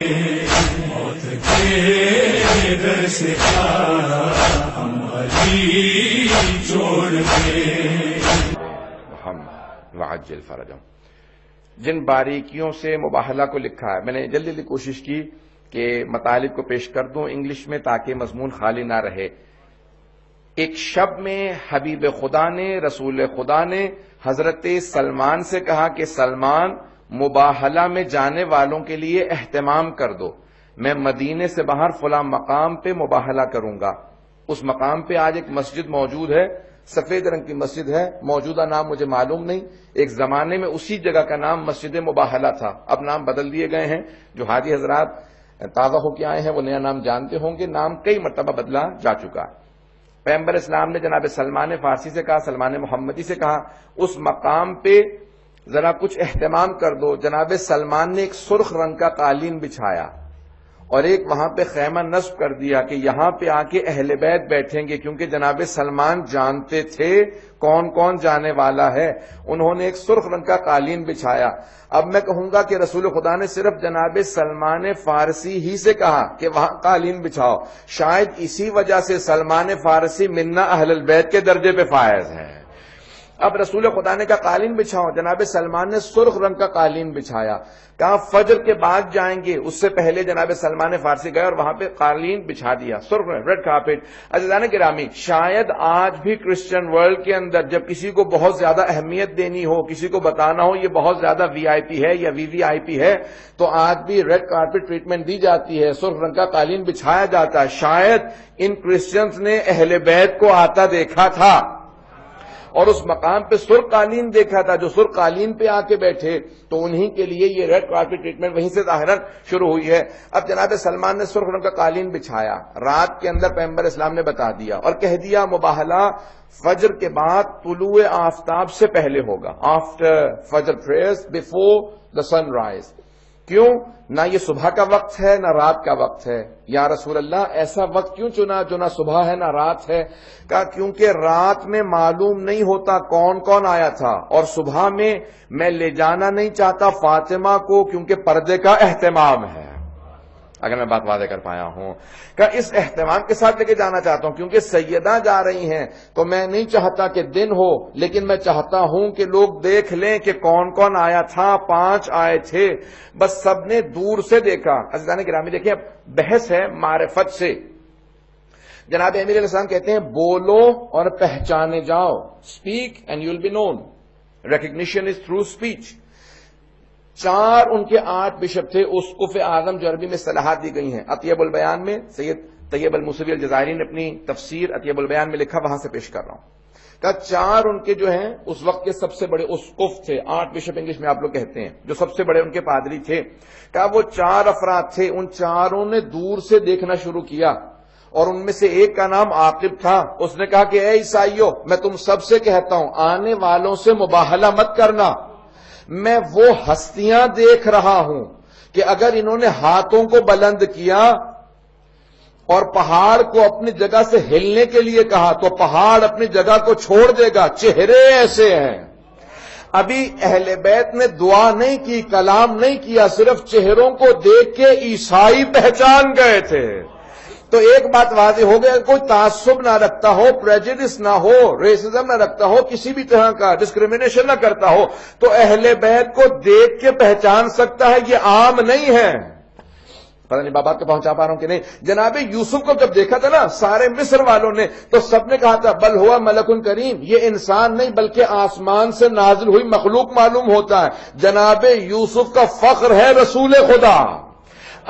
موت کے در سے ہم علی چھوڑ کے محمد وعجل فرجهم. جن باریکیوں سے مباہلہ کو لکھا ہے، میں نے جلدی کوشش کی کہ مطالب کو پیش کر دوں انگلش میں تاکہ مضمون خالی نہ رہے. ایک شب میں حبیب خدا نے، رسول خدا نے حضرت سلمان سے کہا کہ سلمان، مباہلہ میں جانے والوں کے لیے اہتمام کر دو، میں مدینے سے باہر فلاں مقام پہ مباہلہ کروں گا. اس مقام پہ آج ایک مسجد موجود ہے، سفید رنگ کی مسجد ہے، موجودہ نام مجھے معلوم نہیں. ایک زمانے میں اسی جگہ کا نام مسجد مباہلہ تھا، اب نام بدل دیے گئے ہیں. جو حاجی حضرات تازہ ہو کے آئے ہیں وہ نیا نام جانتے ہوں گے، نام کئی مرتبہ بدلا جا چکا. پیغمبر اسلام نے جناب سلمان فارسی سے کہا، سلمان محمدی سے کہا، اس مقام پہ ذرا کچھ اہتمام کر دو. جناب سلمان نے ایک سرخ رنگ کا قالین بچھایا اور ایک وہاں پہ خیمہ نصب کر دیا کہ یہاں پہ آ کے اہل بیت بیٹھیں گے، کیونکہ جناب سلمان جانتے تھے کون کون جانے والا ہے. انہوں نے ایک سرخ رنگ کا قالین بچھایا. اب میں کہوں گا کہ رسول خدا نے صرف جناب سلمان فارسی ہی سے کہا کہ وہاں قالین بچھاؤ، شاید اسی وجہ سے سلمان فارسی منا اہل البیت کے درجے پہ فائز ہے. اب رسول خدا نے کہا قالین بچھاؤ، جناب سلمان نے سرخ رنگ کا قالین بچھایا. کہا فجر کے بعد جائیں گے، اس سے پہلے جناب سلمان فارسی گئے اور وہاں پہ قالین بچھا دیا، سرخ ریڈ کارپیٹ. عزیزان گرامی، شاید آج بھی کرسچن ورلڈ کے اندر جب کسی کو بہت زیادہ اہمیت دینی ہو، کسی کو بتانا ہو یہ بہت زیادہ وی آئی پی ہے یا وی وی آئی پی ہے، تو آج بھی ریڈ کارپیٹ ٹریٹمنٹ دی جاتی ہے، سرخ رنگ کا قالین بچھایا جاتا ہے. شاید ان کرسچنز نے اہل بیت کو آتا دیکھا تھا اور اس مقام پہ سرخ قالین دیکھا تھا. جو سرخ قالین پہ آ کے بیٹھے تو انہی کے لیے یہ ریڈ کارپیٹ ٹریٹمنٹ وہیں سے ظاہراً شروع ہوئی ہے. اب جناب سلمان نے سرخ رنگ کا قالین بچھایا، رات کے اندر پیغمبر اسلام نے بتا دیا اور کہہ دیا مباہلہ فجر کے بعد طلوع آفتاب سے پہلے ہوگا، after Fajr prayers before the sunrise. کیوں؟ نہ یہ صبح کا وقت ہے نہ رات کا وقت ہے. یا رسول اللہ ایسا وقت کیوں چنا جو نہ صبح ہے نہ رات ہے؟ کہا کیونکہ رات میں معلوم نہیں ہوتا کون کون آیا تھا، اور صبح میں لے جانا نہیں چاہتا فاطمہ کو کیونکہ پردے کا اہتمام ہے. اگر میں بات واضح کر پایا ہوں کہ اس اہتمام کے ساتھ لے کے جانا چاہتا ہوں کیونکہ سیدہ جا رہی ہیں تو میں نہیں چاہتا کہ دن ہو، لیکن میں چاہتا ہوں کہ لوگ دیکھ لیں کہ کون کون آیا تھا. 5 آئے تھے، بس سب نے دور سے دیکھا. عزیزان گرامی دیکھیں، اب بحث ہے معرفت سے. جناب امیر علیہ السلام کہتے ہیں بولو اور پہچانے جاؤ، speak and you will be known, recognition is through speech. 4 ان کے 8 بشپ تھے. اسقف اعظم جو عربی میں اصطلاحات دی گئی ہیں، اطیب البیان میں سید طیب الموسوی الجزائری نے اپنی تفسیر اطیب البیان میں لکھا، وہاں سے پیش کر رہا ہوں. کہ 4 ان کے جو ہیں اس وقت کے سب سے بڑے اسقف تھے، 8 بشپ انگلش میں آپ لوگ کہتے ہیں، جو سب سے بڑے ان کے پادری تھے. کہ وہ 4 افراد تھے، ان 4 نے دور سے دیکھنا شروع کیا اور ان میں سے ایک کا نام عاقب تھا. اس نے کہا کہ اے عیسائیو، میں تم سب سے کہتا ہوں آنے والوں سے مباہلہ مت کرنا. میں وہ ہستیاں دیکھ رہا ہوں کہ اگر انہوں نے ہاتھوں کو بلند کیا اور پہاڑ کو اپنی جگہ سے ہلنے کے لیے کہا تو پہاڑ اپنی جگہ کو چھوڑ دے گا. چہرے ایسے ہیں. ابھی اہل بیت نے دعا نہیں کی، کلام نہیں کیا، صرف چہروں کو دیکھ کے عیسائی پہچان گئے تھے. تو ایک بات واضح ہو گیا، کوئی تعصب نہ رکھتا ہو، پریجڈس نہ ہو، ریسزم نہ رکھتا ہو، کسی بھی طرح کا ڈسکریمنیشن نہ کرتا ہو، تو اہل بیت کو دیکھ کے پہچان سکتا ہے. یہ عام نہیں ہے. پتہ نہیں بات کو پہنچا پا رہا ہوں کہ نہیں. جناب یوسف کو جب دیکھا تھا نا سارے مصر والوں نے، تو سب نے کہا تھا بل ہوا ملک کریم، یہ انسان نہیں بلکہ آسمان سے نازل ہوئی مخلوق معلوم ہوتا ہے. جناب یوسف کا فخر ہے رسول خدا.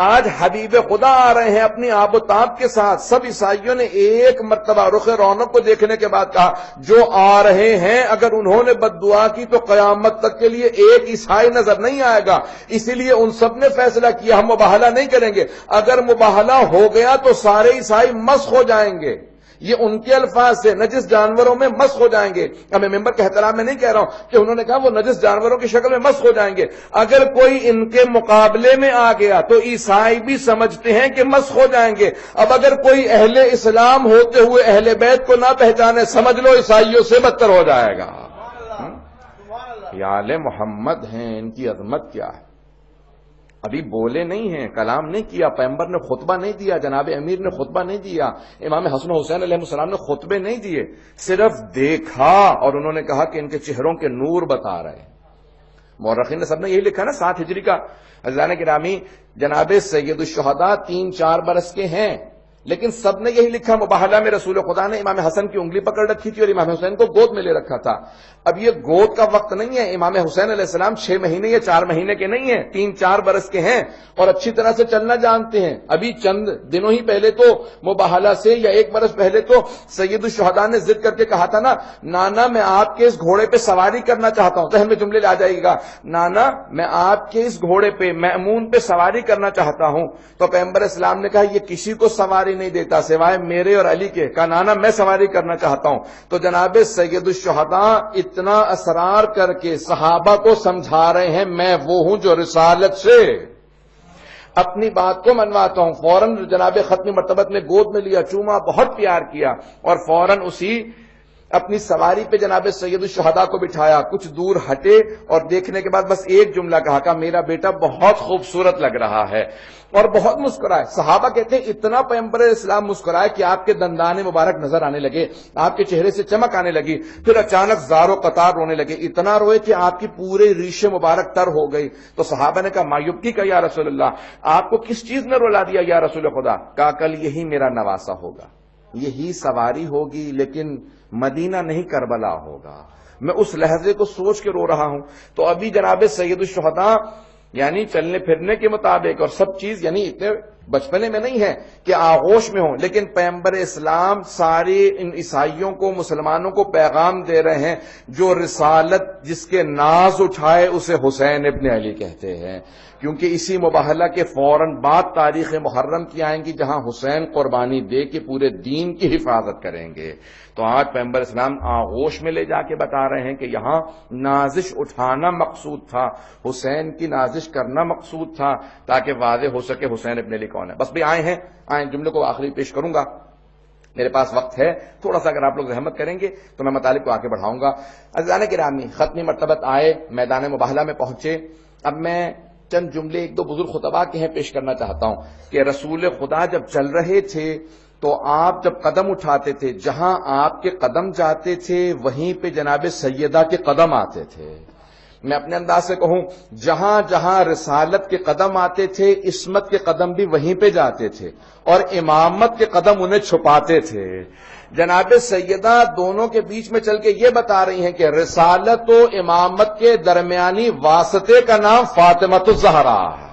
آج حبیب خدا آ رہے ہیں اپنی آب و تاب کے ساتھ. سب عیسائیوں نے ایک مرتبہ رخ رونق کو دیکھنے کے بعد کہا جو آ رہے ہیں اگر انہوں نے بد دعا کی تو قیامت تک کے لیے ایک عیسائی نظر نہیں آئے گا. اسی لیے ان سب نے فیصلہ کیا ہم مباہلہ نہیں کریں گے. اگر مباہلہ ہو گیا تو سارے عیسائی مسخ ہو جائیں گے. یہ ان کے الفاظ سے نجس جانوروں میں مسخ ہو جائیں گے. اب میں ممبر کے احترام میں نہیں کہہ رہا ہوں کہ انہوں نے کہا وہ نجس جانوروں کی شکل میں مسخ ہو جائیں گے. اگر کوئی ان کے مقابلے میں آ گیا تو عیسائی بھی سمجھتے ہیں کہ مسخ ہو جائیں گے. اب اگر کوئی اہل اسلام ہوتے ہوئے اہل بیت کو نہ پہچانے، سمجھ لو عیسائیوں سے بدتر ہو جائے گا. یا آل محمد ہیں، ان کی عظمت کیا ہے. ابھی بولے نہیں ہیں، کلام نہیں کیا، پیغمبر نے خطبہ نہیں دیا، جناب امیر نے خطبہ نہیں دیا، امام حسن و حسین علیہ السلام نے خطبے نہیں دیے، صرف دیکھا اور انہوں نے کہا کہ ان کے چہروں کے نور بتا رہے ہیں۔ مورخین نے سب نے یہی لکھا نا 7 ہجری کا۔ عزیزان گرامی، جناب سید الشہداء 3-4 برس کے ہیں، لیکن سب نے یہی لکھا مباہلہ میں رسول خدا نے امام حسن کی انگلی پکڑ رکھی تھی اور امام حسین کو گود میں لے رکھا تھا۔ اب یہ گود کا وقت نہیں ہے، امام حسین علیہ السلام 6 مہینے یا 4 مہینے کے نہیں ہیں، 3-4 برس کے ہیں اور اچھی طرح سے چلنا جانتے ہیں۔ ابھی چند دنوں ہی پہلے تو مباہلہ سے یا 1 برس پہلے تو سید الشہداء نے ضد کر کے کہا تھا نا، نانا میں آپ کے اس گھوڑے پہ سواری کرنا چاہتا ہوں، ذہن میں جملے آ جائے گا، نانا میں آپ کے اس گھوڑے پہ مأمون پہ سواری کرنا چاہتا ہوں۔ تو پیغمبر اسلام نے کہا یہ کسی کو سواری نہیں دیتا سوائے میرے اور علی کے، کہا نانا میں سواری کرنا چاہتا ہوں۔ تو جناب سید الشہداء اتنا اصرار کر کے صحابہ کو سمجھا رہے ہیں میں وہ ہوں جو رسالت سے اپنی بات کو منواتا ہوں۔ فوراً جناب ختمی مرتبت نے گود میں لیا، چوما، بہت پیار کیا اور فوراً اسی اپنی سواری پہ جناب سید الشہداء کو بٹھایا، کچھ دور ہٹے اور دیکھنے کے بعد بس ایک جملہ کہا میرا بیٹا بہت خوبصورت لگ رہا ہے اور بہت مسکرائے۔ صحابہ کہتے ہیں اتنا پیغمبر اسلام مسکرائے کہ آپ کے دندان مبارک نظر آنے لگے، آپ کے چہرے سے چمک آنے لگی، پھر اچانک زار و قطار رونے لگے، اتنا روئے کہ آپ کی پورے ریش مبارک تر ہو گئی۔ تو صحابہ نے کہا مایوبکی کا یا رسول اللہ، آپ کو کس چیز نے رلا دیا یا رسول خدا؟ کہا کل یہی میرا نواسا ہوگا، یہی سواری ہوگی، لیکن مدینہ نہیں کربلا ہوگا۔ میں اس لحظے کو سوچ کے رو رہا ہوں۔ تو ابھی جناب سید الشہداء یعنی چلنے پھرنے کے مطابق اور سب چیز یعنی اتنے بچپنے میں نہیں ہے کہ آغوش میں ہوں، لیکن پیغمبر اسلام سارے ان عیسائیوں کو، مسلمانوں کو پیغام دے رہے ہیں جو رسالت جس کے ناز اٹھائے اسے حسین ابن علی کہتے ہیں، کیونکہ اسی مباہلہ کے فوراً بعد تاریخ محرم کی آئیں گی جہاں حسین قربانی دے کے پورے دین کی حفاظت کریں گے۔ تو آج پیغمبر اسلام آغوش میں لے جا کے بتا رہے ہیں کہ یہاں نازش اٹھانا مقصود تھا، حسین کی نازش کرنا مقصود تھا تاکہ واضح ہو سکے حسین ابن علی کون ہے۔ بس بھی آئیں جملے کو آخری پیش کروں گا، میرے پاس وقت ہے تھوڑا سا، اگر آپ لوگ زحمت کریں گے تو میں مطالب کو آگے بڑھاؤں گا۔ عزیزان گرامی، ختمی مرتبت آئے، میدان مباہلہ میں پہنچے۔ اب میں چند جملے 1-2 بزرگ خطباء کے ہیں پیش کرنا چاہتا ہوں کہ رسول خدا جب چل رہے تھے تو آپ جب قدم اٹھاتے تھے، جہاں آپ کے قدم جاتے تھے وہیں پہ جناب سیدہ کے قدم آتے تھے۔ میں اپنے انداز سے کہوں، جہاں جہاں رسالت کے قدم آتے تھے عصمت کے قدم بھی وہیں پہ جاتے تھے اور امامت کے قدم انہیں چھپاتے تھے۔ جناب سیدہ دونوں کے بیچ میں چل کے یہ بتا رہی ہیں کہ رسالت و امامت کے درمیانی واسطے کا نام فاطمۃ الزہرا ہے۔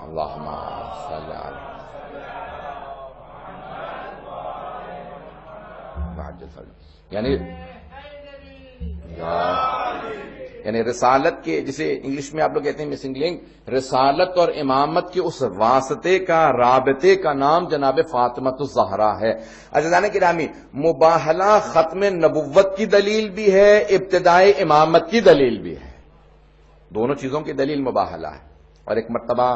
اللہم صلی علی یعنی رسالت کے، جسے انگلش میں آپ لوگ کہتے ہیں مسنگ لنک، رسالت اور امامت کے اس واسطے کا، رابطے کا نام جناب فاطمۃ الزہرا ہے۔ عزیزان گرامی، مباہلہ ختم نبوت کی دلیل بھی ہے، ابتدائے امامت کی دلیل بھی ہے، دونوں چیزوں کی دلیل مباہلہ ہے۔ اور ایک مرتبہ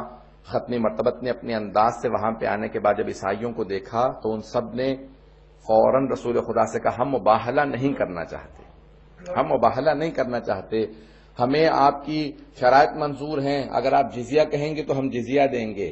ختمی مرتبت نے اپنے انداز سے وہاں پہ آنے کے بعد جب عیسائیوں کو دیکھا تو ان سب نے فوراً رسول خدا سے کہا ہم مباہلہ نہیں کرنا چاہتے، ہم مباہلہ نہیں کرنا چاہتے، ہمیں آپ کی شرائط منظور ہیں، اگر آپ جزیہ کہیں گے تو ہم جزیہ دیں گے،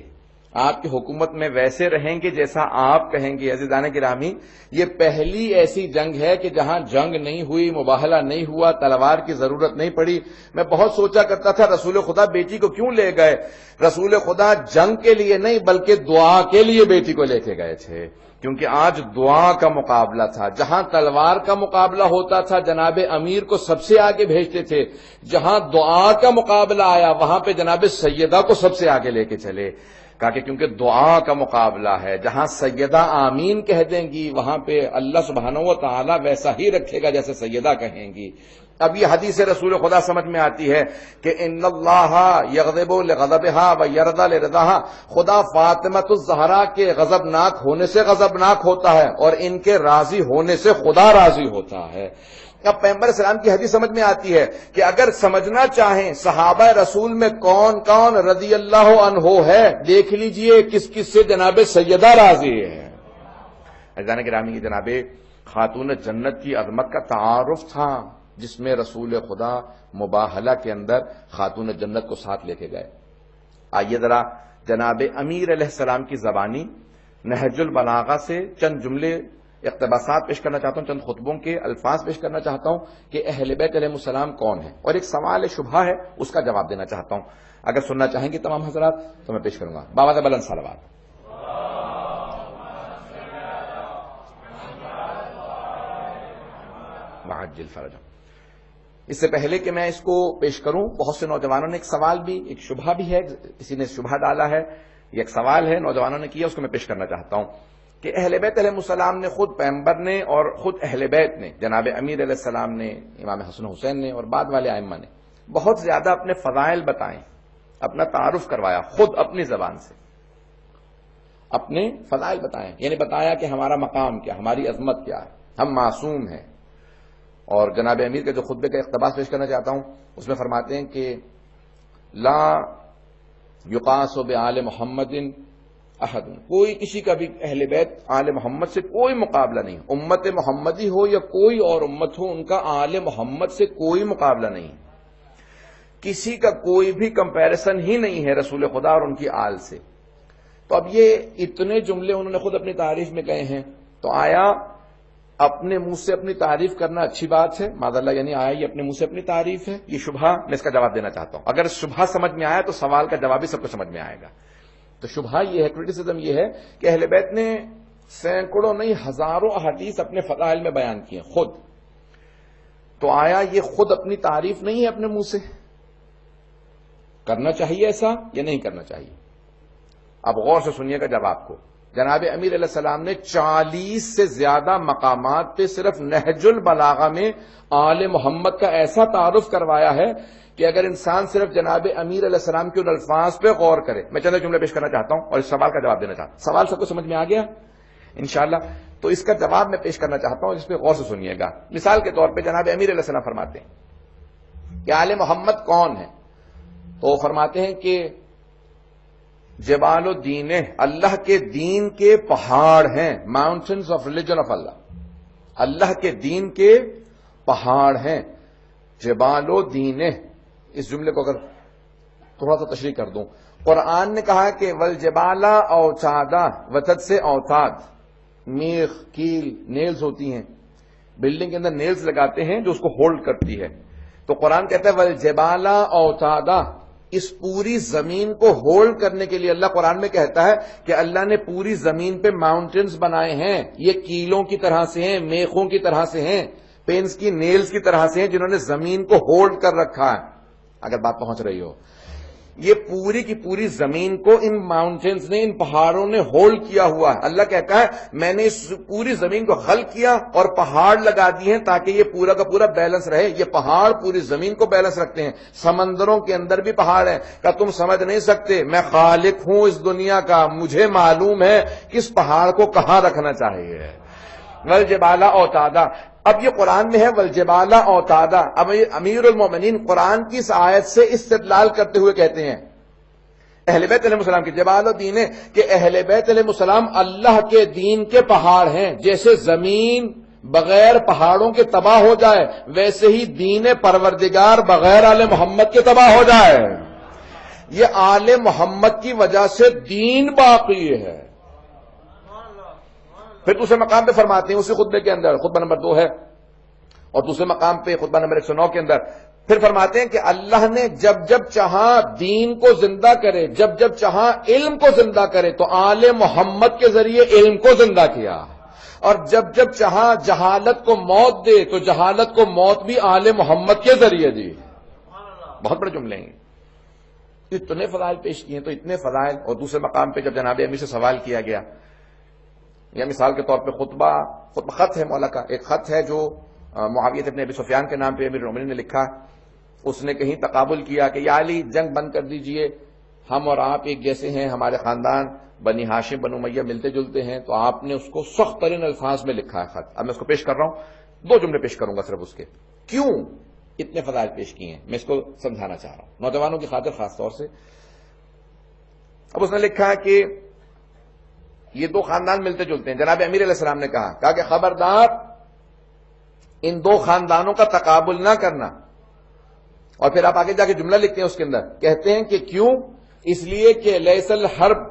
آپ کی حکومت میں ویسے رہیں گے جیسا آپ کہیں گے۔ عزیزان گرامی، یہ پہلی ایسی جنگ ہے کہ جہاں جنگ نہیں ہوئی، مباہلہ نہیں ہوا، تلوار کی ضرورت نہیں پڑی۔ میں بہت سوچا کرتا تھا رسول خدا بیٹی کو کیوں لے گئے؟ رسول خدا جنگ کے لیے نہیں بلکہ دعا کے لیے بیٹی کو لے کے گئے تھے، کیونکہ آج دعا کا مقابلہ تھا۔ جہاں تلوار کا مقابلہ ہوتا تھا جناب امیر کو سب سے آگے بھیجتے تھے، جہاں دعا کا مقابلہ آیا وہاں پہ جناب سیدہ کو سب سے آگے لے کے چلے، کہا کہ کیونکہ دعا کا مقابلہ ہے، جہاں سیدہ آمین کہہ دیں گی وہاں پہ اللہ سبحانہ و تعالی ویسا ہی رکھے گا جیسے سیدہ کہیں گی۔ اب یہ حدیث رسول خدا سمجھ میں آتی ہے کہ ان اللہ یغضب لغضبها ویرضى لرضاها، خدا فاطمۃ الزہرا کے غضبناک ہونے سے غضبناک ہوتا ہے اور ان کے راضی ہونے سے خدا راضی ہوتا ہے۔ اب پیغمبر اسلام کی حدیث سمجھ میں آتی ہے کہ اگر سمجھنا چاہیں صحابہ رسول میں کون کون رضی اللہ عنہ ہے، دیکھ لیجئے کس کس سے جناب سیدہ راضی ہے۔ عزیزان گرامی، یہ جناب خاتون جنت کی عظمت کا تعارف تھا جس میں رسول خدا مباہلہ کے اندر خاتون جنت کو ساتھ لے کے گئے۔ آئیے ذرا جناب امیر علیہ السلام کی زبانی نہج البلاغہ سے چند جملے اقتباسات پیش کرنا چاہتا ہوں، چند خطبوں کے الفاظ پیش کرنا چاہتا ہوں کہ اہل بیت علیہ السلام کون ہے، اور ایک سوال شبہ ہے اس کا جواب دینا چاہتا ہوں۔ اگر سننا چاہیں گے تمام حضرات تو میں پیش کروں گا۔ باوجہ بلند صلوات۔ وعجل فرجهم۔ اس سے پہلے کہ میں اس کو پیش کروں، بہت سے نوجوانوں نے ایک سوال بھی، ایک شبہ بھی ہے، کسی نے شبہ ڈالا ہے، یہ ایک سوال ہے نوجوانوں نے کیا، اس کو میں پیش کرنا چاہتا ہوں کہ اہل بیت علیہ السلام نے خود پیغمبر نے اور خود اہل بیت نے، جناب امیر علیہ السلام نے، امام حسن حسین نے اور بعد والے ائمہ نے بہت زیادہ اپنے فضائل بتائیں، اپنا تعارف کروایا خود اپنی زبان سے، اپنے فضائل بتائیں، یعنی بتایا کہ ہمارا مقام کیا، ہماری عظمت کیا ہے، ہم معصوم ہیں۔ اور جناب امیر کے جو خطبے کا اقتباس پیش کرنا چاہتا ہوں اس میں فرماتے ہیں کہ لا یقاس بآل محمد احد، کوئی کسی کا بھی اہل بیت آل محمد سے کوئی مقابلہ نہیں، امت محمدی ہو یا کوئی اور امت ہو، ان کا آل محمد سے کوئی مقابلہ نہیں، کسی کا کوئی بھی کمپیریزن ہی نہیں ہے رسول خدا اور ان کی آل سے۔ تو اب یہ اتنے جملے انہوں نے خود اپنی تعریف میں کہے ہیں، تو آیا اپنے منہ سے اپنی تعریف کرنا اچھی بات ہے؟ معاذ اللہ، یعنی آیا یہ اپنے منہ سے اپنی تعریف ہے؟ یہ شبہ، میں اس کا جواب دینا چاہتا ہوں۔ اگر شبہ سمجھ میں آیا تو سوال کا جواب بھی سب کو سمجھ میں آئے گا۔ تو شبہ یہ ہے، کرٹیسزم یہ ہے کہ اہل بیت نے سینکڑوں نہیں ہزاروں احادیث اپنے فضائل میں بیان کیے خود، تو آیا یہ خود اپنی تعریف نہیں ہے اپنے منہ سے؟ کرنا چاہیے ایسا یا نہیں کرنا چاہیے؟ اب غور سے سنیے گا جواب کو۔ جناب امیر علیہ السلام نے 40 سے زیادہ مقامات پہ صرف نہج البلاغہ میں آل محمد کا ایسا تعارف کروایا ہے کہ اگر انسان صرف جناب امیر علیہ السلام کے ان الفاظ پہ غور کرے، میں چند جملے پیش کرنا چاہتا ہوں اور اس سوال کا جواب دینا چاہتا ہوں۔ سوال سب کو سمجھ میں آ گیا انشاءاللہ؟ تو اس کا جواب میں پیش کرنا چاہتا ہوں، اس پہ غور سے سنیے گا۔ مثال کے طور پہ جناب امیر علیہ السلام فرماتے ہیں کہ آل محمد کون ہے، تو فرماتے ہیں کہ جبال الدین، اللہ کے دین کے پہاڑ ہیں، ماؤنٹنز آف ریلیجن آف اللہ، اللہ کے دین کے پہاڑ ہیں، جبال الدین۔ اس جملے کو اگر تھوڑا سا تشریح کر دوں، قرآن نے کہا کہ والجبال اوتادا، وتد سے اوتاد، میخ، کیل، نیلز ہوتی ہیں، بلڈنگ کے اندر نیلز لگاتے ہیں جو اس کو ہولڈ کرتی ہے، تو قرآن کہتا ہے والجبال اوتادا، اس پوری زمین کو ہولڈ کرنے کے لیے اللہ قرآن میں کہتا ہے کہ اللہ نے پوری زمین پہ ماؤنٹنز بنائے ہیں، یہ کیلوں کی طرح سے ہیں، میخوں کی طرح سے ہیں، پینس کی نیلز کی طرح سے ہیں، جنہوں نے زمین کو ہولڈ کر رکھا ہے۔ اگر بات پہنچ رہی ہو، یہ پوری کی پوری زمین کو ان ماؤنٹنز نے، ان پہاڑوں نے ہولڈ کیا ہوا ہے۔ اللہ کہتا ہے میں نے اس پوری زمین کو خلق کیا اور پہاڑ لگا دیے ہیں تاکہ یہ پورا کا پورا بیلنس رہے۔ یہ پہاڑ پوری زمین کو بیلنس رکھتے ہیں، سمندروں کے اندر بھی پہاڑ ہیں۔ کہ تم سمجھ نہیں سکتے، میں خالق ہوں اس دنیا کا، مجھے معلوم ہے کس پہاڑ کو کہاں رکھنا چاہیے۔ والجبال اوتادا، اب یہ قرآن میں ہے والجبال اوتادا۔ اب امیر المومنین قرآن کی اس آیت سے استدلال کرتے ہوئے کہتے ہیں اہل بیت علیہ السلام کی جبال الدین ہے کہ اہل بیت علیہ السلام اللہ کے دین کے پہاڑ ہیں۔ جیسے زمین بغیر پہاڑوں کے تباہ ہو جائے، ویسے ہی دین پروردگار بغیر آل محمد کے تباہ ہو جائے۔ یہ آل محمد کی وجہ سے دین باقی ہے۔ پھر دوسرے مقام پہ فرماتے ہیں اسی خطبے کے اندر، خطبہ نمبر 2 ہے، اور دوسرے مقام پہ خطبہ نمبر 109 کے اندر پھر فرماتے ہیں کہ اللہ نے جب جب چاہا دین کو زندہ کرے، جب جب چاہا علم کو زندہ کرے تو آل محمد کے ذریعے علم کو زندہ کیا، اور جب جب چاہا جہالت کو موت دے تو جہالت کو موت بھی آل محمد کے ذریعے دی۔ بہت بڑے جملے ہیں، اتنے فضائل پیش کیے ہیں۔ تو اتنے فضائل، اور دوسرے مقام پہ جب جناب امیر سے سوال کیا گیا، یا مثال کے طور پہ خطبہ خط ہے مولا کا، ایک خط ہے جو معاویہ ابن ابی سفیان کے نام پہ امیر المومنین نے لکھا، اس نے کہیں تقابل کیا کہ یا علی جنگ بند کر دیجئے، ہم اور آپ ایک جیسے ہیں، ہمارے خاندان بنی ہاشم بنو امیہ ملتے جلتے ہیں، تو آپ نے اس کو سخت ترین الفاظ میں لکھا ہے خط۔ اب میں اس کو پیش کر رہا ہوں، 2 جملے پیش کروں گا صرف اس کے، کیوں اتنے فضائل پیش کیے ہیں، میں اس کو سمجھانا چاہ رہا ہوں نوجوانوں کی خاطر خاص طور سے۔ اب اس نے لکھا ہے کہ یہ 2 خاندان ملتے جلتے ہیں۔ جناب امیر علیہ السلام نے کہا کہ خبردار ان 2 خاندانوں کا تقابل نہ کرنا، اور پھر آپ آگے جا کے جملہ لکھتے ہیں اس کے اندر، کہتے ہیں کہ کیوں اس لیے کہ لیس الحرب،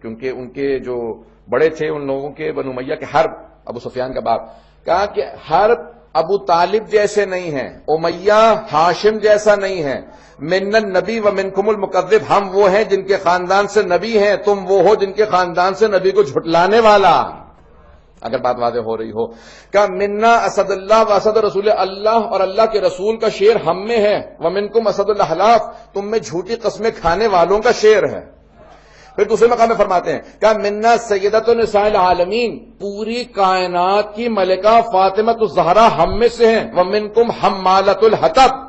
کیونکہ ان کے جو بڑے تھے ان لوگوں کے بنو امیہ کے حرب، ابو سفیان کا باپ، کہا کہ حرب ابو طالب جیسے نہیں ہیں، امیہ ہاشم جیسا نہیں ہے، من النبی و منکم المکذب، ہم وہ ہیں جن کے خاندان سے نبی ہیں، تم وہ ہو جن کے خاندان سے نبی کو جھٹلانے والا، اگر بات واضح ہو رہی ہو۔ کہ منا اسد اللہ و اسد رسول، اللہ اور اللہ کے رسول کا شیر ہم میں ہے، ومنکم اسد الاحلاف، تم میں جھوٹی قسمیں کھانے والوں کا شیر ہے۔ پھر دوسرے مقام میں فرماتے ہیں کہ منا سیدۃ النساء العالمین، پوری کائنات کی ملکہ فاطمہ الزہرا ہم میں سے ہیں، ومنکم حمالۃ الحطب،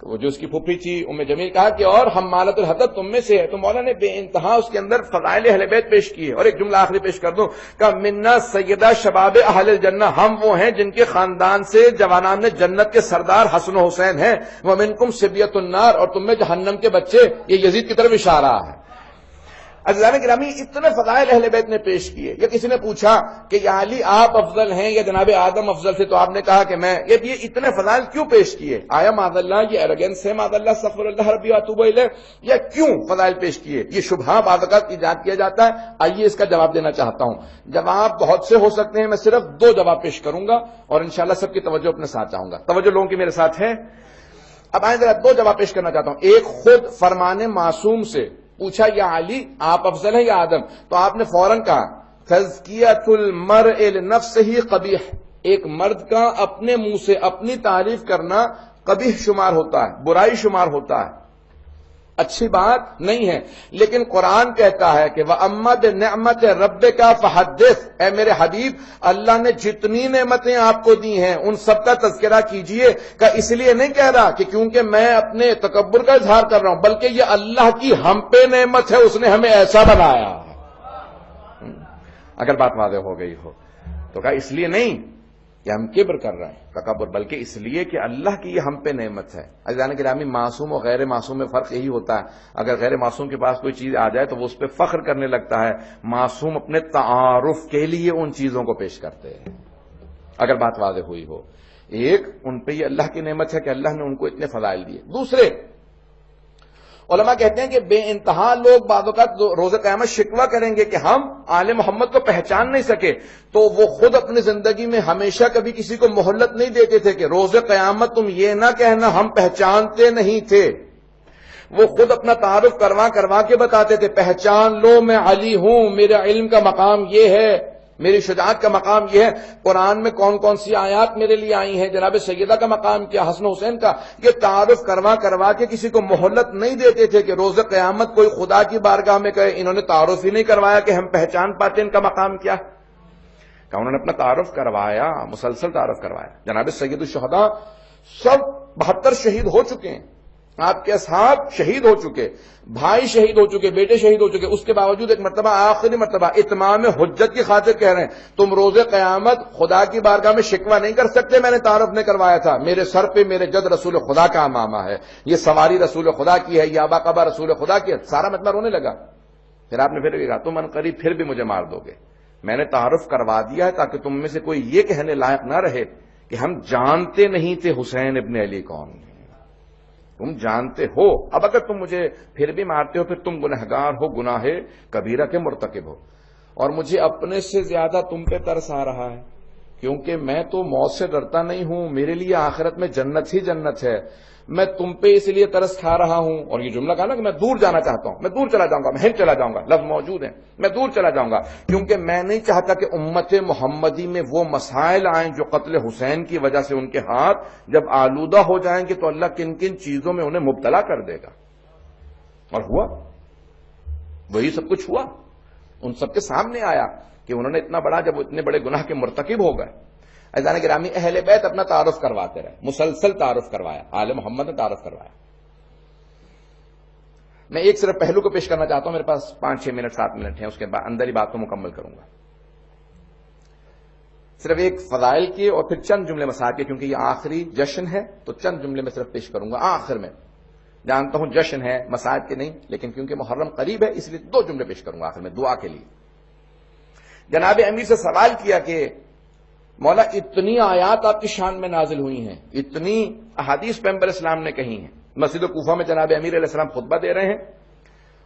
وہ جو اس کی پھوپھی تھی ام جمیل، کہا کہ اور حمالۃ الحطب تم میں سے ہے۔ تو مولا نے بے انتہا اس کے اندر فضائل اہل بیت پیش کیے۔ اور ایک جملہ آخری پیش کر دوں کہ منا سیدہ شباب اہل الجنہ، ہم وہ ہیں جن کے خاندان سے جوانان جنت کے سردار حسن و حسین ہیں، ومنکم صبیۃ النار، اور تم میں جہنم کے بچے، یہ یزید کی طرف اشارہ ہے۔ عزیزان گرامی، اتنے فضائل اہل بیت نے پیش کیے۔ یا کسی نے پوچھا کہ یا علی آپ افضل ہیں یا جناب آدم افضل سے، تو آپ نے کہا کہ میں، یہ اتنے فضائل کیوں پیش کیے؟ آیا معاذ اللہ یہ ایروگینس ہے، معاذ اللہ استغفر اللہ ربی واتوب الیہ، یا کیوں فضائل پیش کیے؟ یہ شبہہ بعض اوقات ایجاد کیا جاتا ہے، آئیے اس کا جواب دینا چاہتا ہوں۔ جواب بہت سے ہو سکتے ہیں، میں صرف 2 جواب پیش کروں گا اور انشاءاللہ سب کی توجہ اپنے ساتھ چاہوں گا۔ توجہ لوگوں کی میرے ساتھ ہے؟ اب آئیں ذرا 2 جواب پیش کرنا چاہتا ہوں۔ ایک خود فرمان معصوم سے پوچھا یا علی آپ افضل ہیں یا آدم، تو آپ نے فوراً کہا تزکیۃ المرء لنفسہ قبیح، ایک مرد کا اپنے منہ سے اپنی تعریف کرنا قبیح شمار ہوتا ہے، برائی شمار ہوتا ہے، اچھی بات نہیں ہے۔ لیکن قرآن کہتا ہے کہ وَأَمَّا بِنِعْمَتِ رَبِّكَ فَحَدِّثْ، اے میرے حبیب اللہ نے جتنی نعمتیں آپ کو دی ہیں ان سب کا تذکرہ کیجئے۔ کہ اس لیے نہیں کہہ رہا کہ کیونکہ میں اپنے تکبر کا اظہار کر رہا ہوں، بلکہ یہ اللہ کی ہم پہ نعمت ہے، اس نے ہمیں ایسا بنایا۔ اگر بات واضح ہو گئی ہو تو کہا اس لیے نہیں کہ ہم کبر کر رہے ہیں، تکبر، بلکہ اس لیے کہ اللہ کی یہ ہم پہ نعمت ہے۔ عزیزان گرامی، معصوم اور غیر معصوم میں فرق یہی ہوتا ہے، اگر غیر معصوم کے پاس کوئی چیز آ جائے تو وہ اس پہ فخر کرنے لگتا ہے، معصوم اپنے تعارف کے لیے ان چیزوں کو پیش کرتے ہیں۔ اگر بات واضح ہوئی ہو، ایک ان پہ یہ اللہ کی نعمت ہے کہ اللہ نے ان کو اتنے فضائل دیے۔ دوسرے علماء کہتے ہیں کہ بے انتہا لوگ بعض اوقات روز قیامت شکوہ کریں گے کہ ہم آل محمد کو پہچان نہیں سکے، تو وہ خود اپنی زندگی میں ہمیشہ کبھی کسی کو مہلت نہیں دیتے تھے کہ روز قیامت تم یہ نہ کہنا ہم پہچانتے نہیں تھے، وہ خود اپنا تعارف کروا کے بتاتے تھے، پہچان لو میں علی ہوں، میرا علم کا مقام یہ ہے، میری شجاعت کا مقام یہ ہے، قرآن میں کون کون سی آیات میرے لیے آئی ہیں، جناب سیدہ کا مقام کیا، حسن حسین کا، یہ تعارف کروا کے کسی کو مہلت نہیں دیتے تھے کہ روز قیامت کوئی خدا کی بارگاہ میں کہے انہوں نے تعارف ہی نہیں کروایا کہ ہم پہچان پاتے ان کا مقام کیا، کہ انہوں نے اپنا تعارف کروایا، مسلسل تعارف کروایا۔ جناب سید الشہداء سب 72 شہید ہو چکے ہیں، آپ کے اصحاب شہید ہو چکے، بھائی شہید ہو چکے، بیٹے شہید ہو چکے، اس کے باوجود ایک مرتبہ، آخری مرتبہ اتمام حجت کی خاطر کہہ رہے ہیں تم روز قیامت خدا کی بارگاہ میں شکوہ نہیں کر سکتے میں نے تعارف نہیں کروایا تھا، میرے سر پہ میرے جد رسول خدا کا امامہ ہے، یہ سواری رسول خدا کی ہے، یہ آبا قبا رسول خدا کی ہے۔ سارا مجمع رونے لگا۔ پھر آپ نے پھر کہا تم عنقریب پھر بھی مجھے مار دو گے، میں نے تعارف کروا دیا ہے تاکہ تم میں سے کوئی یہ کہنے لائق نہ رہے کہ ہم جانتے نہیں تھے حسین ابن علی کون ہے، تم جانتے ہو، اب اگر تم مجھے پھر بھی مارتے ہو پھر تم گنہگار ہو، گناہ کبیرہ کے مرتکب ہو، اور مجھے اپنے سے زیادہ تم پہ ترس آ رہا ہے کیونکہ میں تو موت سے ڈرتا نہیں ہوں، میرے لیے آخرت میں جنت ہی جنت ہے، میں تم پہ اس لیے ترس کھا رہا ہوں۔ اور یہ جملہ کہا نا کہ میں دور جانا چاہتا ہوں، میں دور چلا جاؤں گا، میں ہند چلا جاؤں گا، لفظ موجود ہیں، میں دور چلا جاؤں گا کیونکہ میں نہیں چاہتا کہ امت محمدی میں وہ مسائل آئیں جو قتل حسین کی وجہ سے ان کے ہاتھ جب آلودہ ہو جائیں گے تو اللہ کن کن چیزوں میں انہیں مبتلا کر دے گا۔ اور ہوا، وہی سب کچھ ہوا، ان سب کے سامنے آیا کہ انہوں نے اتنا بڑا، جب وہ اتنے بڑے گناہ کے مرتکب ہو گئے۔ عزیزان گرامی، اہل بیت اپنا تعارف کرواتے رہے، مسلسل تعارف کروایا، آل محمد نے تعارف کروایا۔ میں ایک صرف پہلو کو پیش کرنا چاہتا ہوں، میرے پاس 5-6 منٹ 7 منٹ ہیں، اس کے بعد اندر ہی بات کو مکمل کروں گا۔ صرف ایک فضائل کی اور پھر چند جملے مسائل کے، کیونکہ یہ آخری جشن ہے تو چند جملے میں صرف پیش کروں گا آخر میں۔ جانتا ہوں جشن ہے، مسائل کے نہیں، لیکن کیونکہ محرم قریب ہے اس لیے 2 جملے پیش کروں گا آخر میں دعا کے لیے۔ جناب امیر سے سوال کیا کہ مولا اتنی آیات آپ کی شان میں نازل ہوئی ہیں، اتنی احادیث پیغمبر اسلام نے کہی ہیں، مسجد کوفہ میں جناب امیر علیہ السلام خطبہ دے رہے ہیں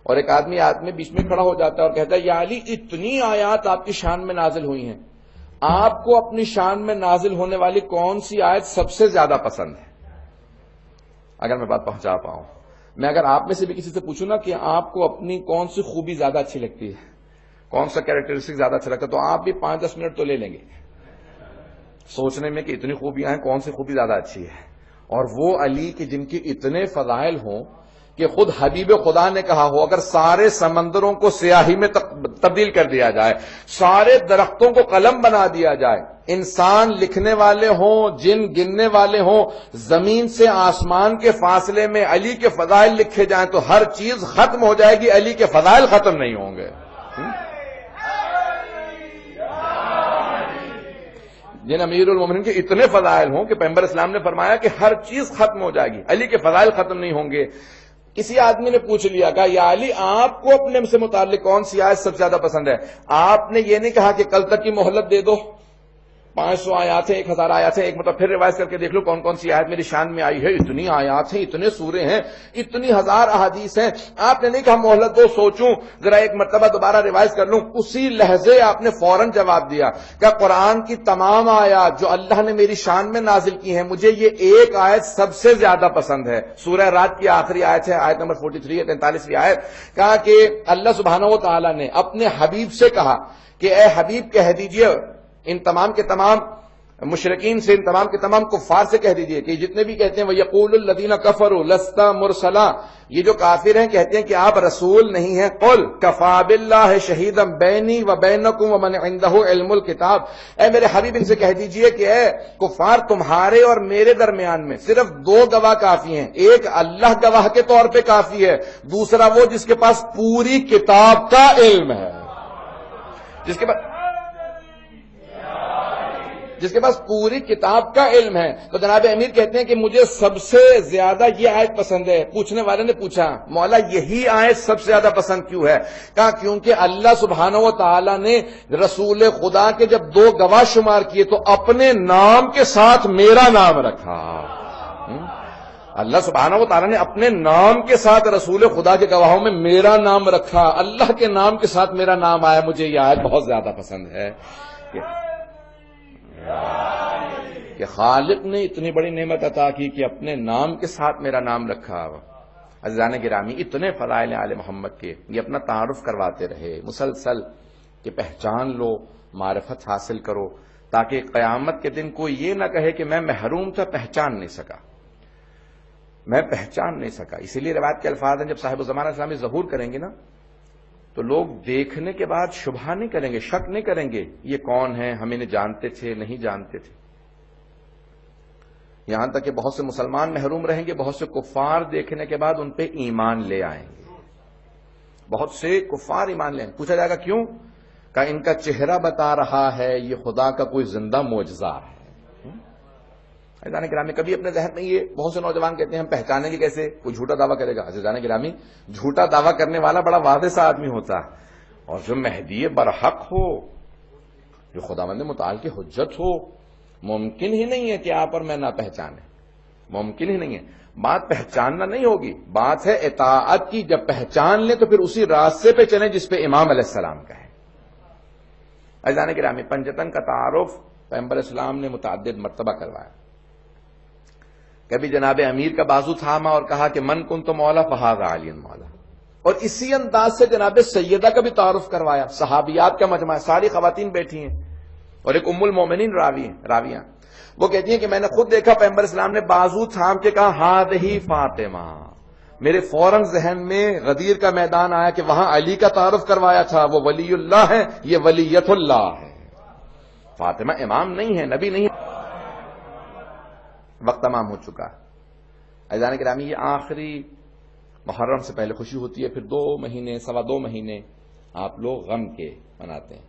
اور ایک آدمی بیچ میں کھڑا ہو جاتا ہے اور کہتا ہے یا علی اتنی آیات آپ کی شان میں نازل ہوئی ہیں، آپ کو اپنی شان میں نازل ہونے والی کون سی آیت سب سے زیادہ پسند ہے؟ اگر میں بات پہنچا پاؤں، میں اگر آپ میں سے بھی کسی سے پوچھوں نا کہ آپ کو اپنی کون سی خوبی زیادہ اچھی لگتی ہے، کون سا کیریکٹرسٹک زیادہ اچھا لگتا ہے، تو آپ بھی 5-10 منٹ تو لے لیں گے سوچنے میں کہ اتنی خوبیاں ہیں، کون سی خوبی زیادہ اچھی ہے۔ اور وہ علی کہ جن کے اتنے فضائل ہوں کہ خود حبیب خدا نے کہا ہو اگر سارے سمندروں کو سیاہی میں تبدیل کر دیا جائے، سارے درختوں کو قلم بنا دیا جائے، انسان لکھنے والے ہوں، جن گننے والے ہوں، زمین سے آسمان کے فاصلے میں علی کے فضائل لکھے جائیں تو ہر چیز ختم ہو جائے گی، علی کے فضائل ختم نہیں ہوں گے۔ جن امیر المومنین کے اتنے فضائل ہوں کہ پیغمبر اسلام نے فرمایا کہ ہر چیز ختم ہو جائے گی، علی کے فضائل ختم نہیں ہوں گے۔ کسی آدمی نے پوچھ لیا کہ یا علی آپ کو اپنے سے متعلق کون سی آیت سب سے زیادہ پسند ہے؟ آپ نے یہ نہیں کہا کہ کل تک کی مہلت دے دو، 500 آیات ہیں، 1000 آیات ہیں، ایک مرتبہ پھر ریوائز کر کے دیکھ لو کون کون سی آیت میری شان میں آئی ہے، اتنی آیات ہیں، اتنے سورے ہیں، اتنی 1000 احادیث ہیں۔ آپ نے نہیں کہا مہلت دو، سوچوں، ذرا ایک مرتبہ دوبارہ ریوائز کر لوں، اسی لہجے آپ نے فوراً جواب دیا کہ قرآن کی تمام آیات جو اللہ نے میری شان میں نازل کی ہیں مجھے یہ ایک آیت سب سے زیادہ پسند ہے۔ سورہ رات کی آخری آیت ہے، آیت نمبر 43 ہے، 43ویں آیت، کہا کہ اللہ سبحانہ و تعالی نے اپنے حبیب سے کہا کہ اے حبیب کہہ دیجئے ان تمام کے تمام مشرکین سے، ان تمام کے تمام کفار سے کہہ دیجئے کہ جتنے بھی کہتے ہیں وَيَقُولُ الَّذِينَ كَفَرُوا لَسْتَ مُرْسَلًا، یہ جو کافر ہیں کہتے ہیں کہ آپ رسول نہیں ہیں، قُلْ كَفَىٰ بِاللَّهِ شَهِيدًا بَيْنِي وَبَيْنَكُمْ وَمَنْ عِندَهُ عِلْمُ الْكِتَابِ، اے میرے حبیب ان سے کہہ دیجئے کہ اے کفار تمہارے اور میرے درمیان میں صرف 2 گواہ کافی ہیں، ایک اللہ گواہ کے طور پہ کافی ہے، دوسرا وہ جس کے پاس پوری کتاب کا علم ہے، جس کے پاس پوری کتاب کا علم ہے۔ تو جناب امیر کہتے ہیں کہ مجھے سب سے زیادہ یہ آیت پسند ہے۔ پوچھنے والے نے پوچھا مولا یہی آیت سب سے زیادہ پسند کیوں ہے؟ کہا کیونکہ اللہ سبحانہ و تعالی نے رسول خدا کے جب 2 گواہ شمار کیے تو اپنے نام کے ساتھ میرا نام رکھا۔ اللہ سبحانہ و تعالی نے اپنے نام کے ساتھ رسول خدا کے گواہوں میں میرا نام رکھا، اللہ کے نام کے ساتھ میرا نام آیا، مجھے یہ آیت بہت زیادہ پسند ہے کہ خالق نے اتنی بڑی نعمت عطا کی کہ اپنے نام کے ساتھ میرا نام رکھا۔ عزیزان گرامی، اتنے فضائل آل محمد کے، یہ اپنا تعارف کرواتے رہے مسلسل کہ پہچان لو، معرفت حاصل کرو، تاکہ قیامت کے دن کوئی یہ نہ کہے کہ میں محروم تھا، پہچان نہیں سکا، میں پہچان نہیں سکا۔ اسی لیے روایت کے الفاظ ہیں جب صاحب زمانہ اسلامی ظہور کریں گے نا تو لوگ دیکھنے کے بعد شبہ نہیں کریں گے، شک نہیں کریں گے یہ کون ہیں، ہم انہیں جانتے تھے نہیں جانتے تھے، یہاں تک کہ بہت سے مسلمان محروم رہیں گے، بہت سے کفار دیکھنے کے بعد ان پہ ایمان لے آئیں گے، بہت سے کفار ایمان لیں گے۔ پوچھا جائے گا کیوں؟ کہ ان کا چہرہ بتا رہا ہے یہ خدا کا کوئی زندہ معجزہ ہے۔ عزیزان گرامی، کبھی اپنے ذہن میں یہ بہت سے نوجوان کہتے ہیں ہم پہچانیں گے کیسے؟ کوئی جھوٹا دعویٰ کرے گا۔ عزیزان گرامی، جھوٹا دعویٰ کرنے والا بڑا واضح سا آدمی ہوتا ہے، اور جو مہدی برحق ہو، جو خداوند متعال کی حجت ہو، ممکن ہی نہیں ہے کہ آپ اور میں نہ پہچانیں، ممکن ہی نہیں ہے۔ بات پہچاننا نہیں ہوگی، بات ہے اطاعت کی۔ جب پہچان لیں تو پھر اسی راستے پہ چلیں جس پہ امام علیہ السلام کا ہے۔ عزیزان گرامی، پنجتن کا تعارف پیغمبر اسلام نے متعدد مرتبہ کروایا۔ کبھی جناب امیر کا بازو تھاما اور کہا کہ من کنت مولا فہذا علی مولا، اور اسی انداز سے جناب سیدہ کا بھی تعارف کروایا۔ صحابیات کا مجمع، ساری خواتین بیٹھی ہیں اور ایک ام المومنین راویہ، وہ کہتی ہیں کہ میں نے خود دیکھا پیغمبر اسلام نے بازو تھام کے کہا ہذہ فاطمہ، میرے فوراً ذہن میں غدیر کا میدان آیا کہ وہاں علی کا تعارف کروایا تھا، وہ ولی اللہ ہے، یہ ولیت اللہ ہے، فاطمہ امام نہیں ہے، نبی نہیں ہے۔ وقت تمام ہو چکا ہے۔ عزیزان گرامی، یہ آخری محرم سے پہلے خوشی ہوتی ہے، پھر 2 مہینے 2.25 مہینے آپ لوگ غم کے مناتے ہیں۔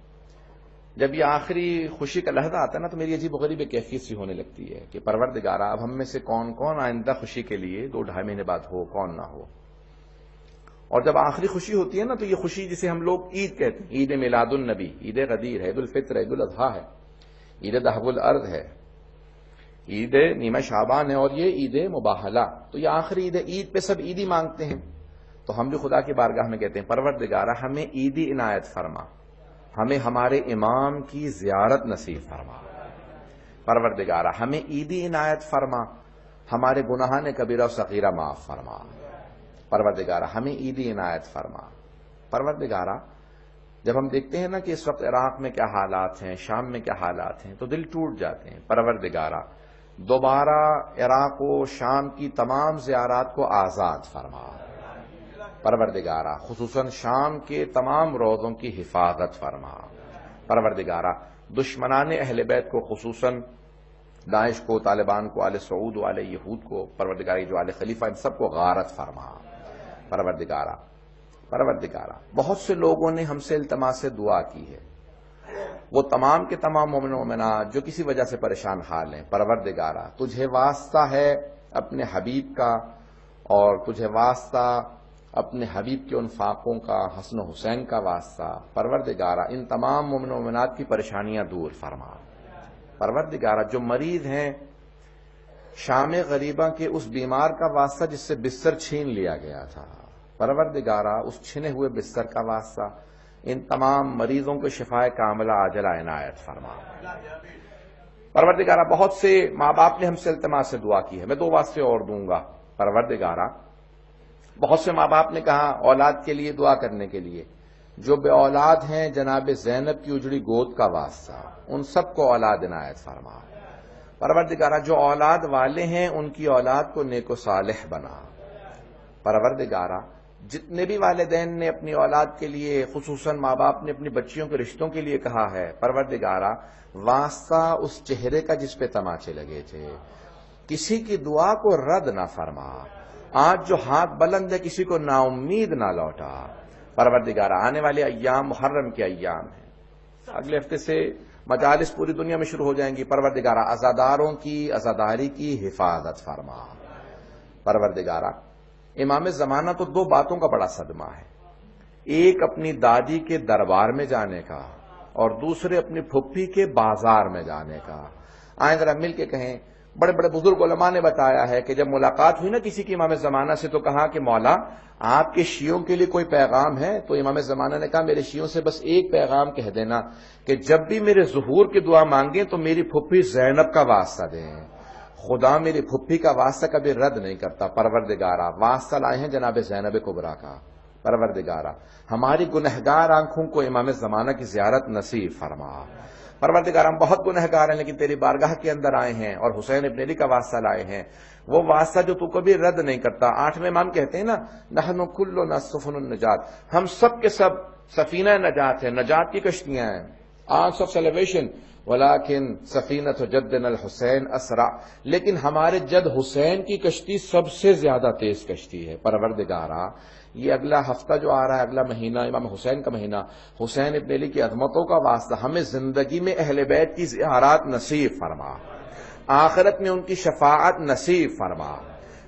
جب یہ آخری خوشی کا لحظہ آتا ہے نا تو میری عجیب و غریب کیفیت سی ہونے لگتی ہے کہ پروردگارا اب ہم میں سے کون کون آئندہ خوشی کے لیے 2-2.5 مہینے بعد ہو، کون نہ ہو۔ اور جب آخری خوشی ہوتی ہے نا تو یہ خوشی جسے ہم لوگ عید کہتے ہیں، عید میلاد النبی، عید غدیر ہے، عید الفطر ہے، عید الاضحیٰ ہے، عید دہب الارض ہے، عید نیمہ شعبان ہے اور یہ عید مباہلہ، تو یہ آخری عید ہے، عید پہ سب عیدی مانگتے ہیں، تو ہم بھی خدا کی بارگاہ میں کہتے ہیں پروردگارہ ہمیں عیدی عنایت فرما، ہمیں ہمارے امام کی زیارت نصیب فرما، پروردگارہ ہمیں عیدی عنایت فرما، ہمارے گناہان کبیرہ و صغیرہ معاف فرما، پروردگارہ ہمیں عیدی عنایت فرما۔ پروردگارہ جب ہم دیکھتے ہیں نا کہ اس وقت عراق میں کیا حالات ہیں، شام میں کیا حالات ہیں، تو دل ٹوٹ جاتے ہیں۔ پروردگارہ دوبارہ عراق و شام کی تمام زیارات کو آزاد فرما، پروردگارہ خصوصاً شام کے تمام روضوں کی حفاظت فرما، پروردگارہ دشمنان اہل بیت کو خصوصاً داعش کو، طالبان کو، آل سعود و آل یہود کو، پروردگارہ جو آل خلیفہ ان سب کو غارت فرما، پروردگارہ بہت سے لوگوں نے ہم سے التماس دعا کی ہے، وہ تمام کے تمام مومن و مومنات جو کسی وجہ سے پریشان حال ہیں، پروردگارہ تجھے واسطہ ہے اپنے حبیب کا، اور تجھے واسطہ اپنے حبیب کے ان فاقوں کا، حسن و حسین کا واسطہ، پروردگارہ ان تمام مومن و مومنات کی پریشانیاں دور فرما، پروردگارہ جو مریض ہیں شام غریبہ کے اس بیمار کا واسطہ جس سے بستر چھین لیا گیا تھا، پروردگارہ اس چھنے ہوئے بستر کا واسطہ ان تمام مریضوں کو شفائے کاملہ عاجلہ عنایت فرما، پروردگارہ بہت سے ماں باپ نے ہم سے التماس دعا کی ہے، میں 2 واسطے اور دوں گا، پروردگارہ بہت سے ماں باپ نے کہا اولاد کے لیے دعا کرنے کے لیے، جو بے اولاد ہیں جناب زینب کی اجڑی گود کا واسطہ ان سب کو اولاد عنایت فرما، پروردگارہ جو اولاد والے ہیں ان کی اولاد کو نیک و صالح بنا، پروردگارہ جتنے بھی والدین نے اپنی اولاد کے لیے خصوصاً ماں باپ نے اپنی بچیوں کے رشتوں کے لیے کہا ہے، پروردگارہ واسطہ اس چہرے کا جس پہ تماچے لگے تھے، کسی کی دعا کو رد نہ فرما، آج جو ہاتھ بلند ہے کسی کو نا امید نہ لوٹا، پروردگارہ آنے والے ایام محرم کے ایام ہیں، اگلے ہفتے سے مجالس پوری دنیا میں شروع ہو جائیں گی، پروردگارہ عزاداروں کی عزاداری کی حفاظت فرما، پروردگارہ امام زمانہ تو 2 باتوں کا بڑا صدمہ ہے، ایک اپنی دادی کے دربار میں جانے کا اور دوسرے اپنی پھپھی کے بازار میں جانے کا۔ آئیں ذرا مل کے کہیں، بڑے بڑے بزرگ علماء نے بتایا ہے کہ جب ملاقات ہوئی نا کسی کی امام زمانہ سے تو کہا کہ مولا آپ کے شیعوں کے لیے کوئی پیغام ہے؟ تو امام زمانہ نے کہا میرے شیعوں سے بس ایک پیغام کہہ دینا کہ جب بھی میرے ظہور کی دعا مانگیں تو میری پھپھی زینب کا واسطہ دیں، خدا میری پھپھی کا واسطہ کبھی رد نہیں کرتا، پروردگارہ واسطہ لائے ہیں جناب زینب کبریٰ کا، پروردگارہ ہماری گنہگار آنکھوں کو امام زمانہ کی زیارت نصیب فرما، پروردگار ہم بہت گنہگار ہیں لیکن تیری بارگاہ کے اندر آئے ہیں اور حسین ابن علی کا واسطہ لائے ہیں، وہ واسطہ جو تو کبھی رد نہیں کرتا۔ 8ویں امام کہتے ہیں نا نحن کلنا سفن النجات، ہم سب کے سب سفینہ نجات ہیں، نجات کی کشتیاں ہیں، آرمس آف سیلیویشن، ولیکن سفینۃ جدنا الحسین اسرع، لیکن ہمارے جد حسین کی کشتی سب سے زیادہ تیز کشتی ہے۔ پروردگارہ یہ اگلا ہفتہ جو آ رہا ہے، اگلا مہینہ امام حسین کا مہینہ، حسین ابن علی کی عظمتوں کا واسطہ ہمیں زندگی میں اہل بیت کی زیارات نصیب فرما، آخرت میں ان کی شفاعت نصیب فرما،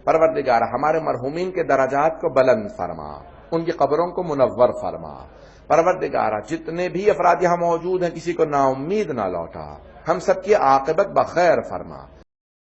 پروردگارہ ہمارے مرحومین کے درجات کو بلند فرما، ان کی قبروں کو منور فرما، پروردگارہ جتنے بھی افراد یہاں موجود ہیں کسی کو نا امید نہ لوٹا، ہم سب کی عاقبت بخیر فرما،